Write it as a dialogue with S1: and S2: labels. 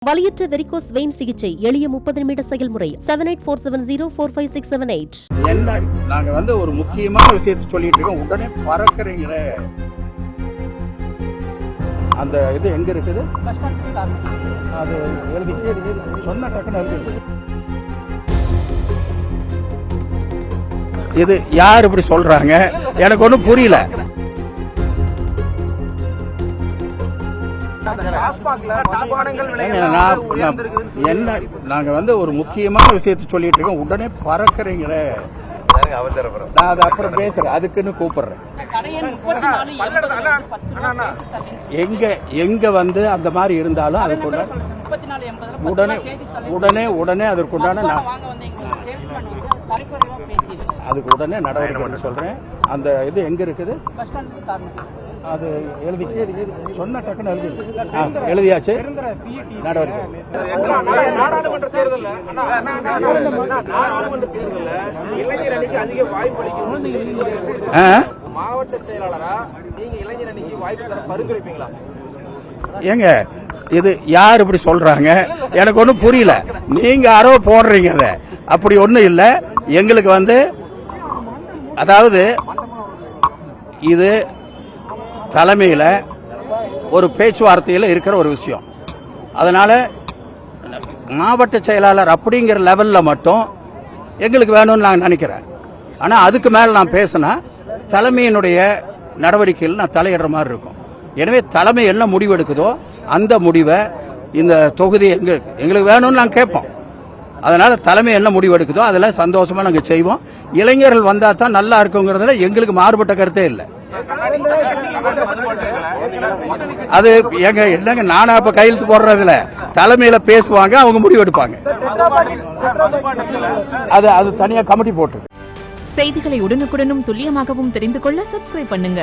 S1: வலியற்ற varicose vein சிகிச்சை எளிய 30 நிமிட செயல்முறை 7847045678.
S2: என்ன நாங்க ஒரு முக்கியமான விஷயத்தை சொல்லிட்டு இருக்கோம், உடனே பறக்குறீங்களே. அந்த இது எங்க இருக்குது? அது எழுதி சொன்ன டக்குன்னு எழுதி. இது யார் இப்படி சொல்றாங்க? எனக்கு ஒன்றும் புரியல. என்ன நாங்க ஒரு முக்கியமான விஷயத்தை சொல்லிட்டு இருக்கோம், உடனே பறக்குறீங்களே. நான் அதை அப்புறம் பேசுறேன், அதுக்குன்னு கூப்பிடுறேன். எங்க அந்த மாதிரி இருந்தாலும் அதுக்குள்ள உடனே அதற்குண்டான அதுக்கு உடனே நடவடிக்கை சொல்றேன். அந்த இது எங்க இருக்குது? அது எழுதி சொன்ன டக்குன்னு எழுதியாச்சு. நடவடிக்கை
S3: நாடாளுமன்ற தேர்தல் இளைஞர் அணிக்கு அதிக வாய்ப்பு அளிக்கணும். மாவட்ட செயலாளரா நீங்க இளைஞர் அணிக்கு வாய்ப்பு தர பரிந்துரைப்பீங்களா?
S2: ஏங்க இது யார் இப்படி சொல்றாங்க? எனக்கு ஒன்றும் புரியல. நீங்க யாரோ போடுறீங்க, அதை அப்படி ஒன்றும் இல்லை. எங்களுக்கு அதாவது இது தலைமையில் ஒரு பேச்சுவார்த்தையில் இருக்கிற ஒரு விஷயம். அதனால மாவட்ட செயலாளர் அப்படிங்கிற லெவலில் மட்டும் எங்களுக்கு வேணும்னு நான் நினைக்கிறேன். ஆனால் அதுக்கு மேலே நான் பேசினா தலைமையினுடைய நடவடிக்கையில் நான் தலையிடுற மாதிரி இருக்கும். எனவே தலைமை என்ன முடிவு எடுக்குதோ அந்த முடிவை இந்த தொகுதி எங்களுக்கு வேணும்னு நாங்கள் கேட்போம். அதனால தலைமை என்ன முடிவு எடுக்குதோ அதில் சந்தோஷமா நாங்கள் செய்வோம். இளைஞர்கள் வந்தால் தான் நல்லா இருக்குங்கிறதுல எங்களுக்கு மாறுபட்ட கருத்தே இல்லை. அது என்னங்க நானா இப்ப கையெழுத்து போடுறதுல தலைமையில பேசுவாங்க, அவங்க முடிவு எடுப்பாங்க. அது தனியா கமிட்டி போட்டு.
S4: செய்திகளை உடனுக்குடனும் துல்லியமாகவும் தெரிந்து கொள்ள சப்ஸ்கிரைப் பண்ணுங்க.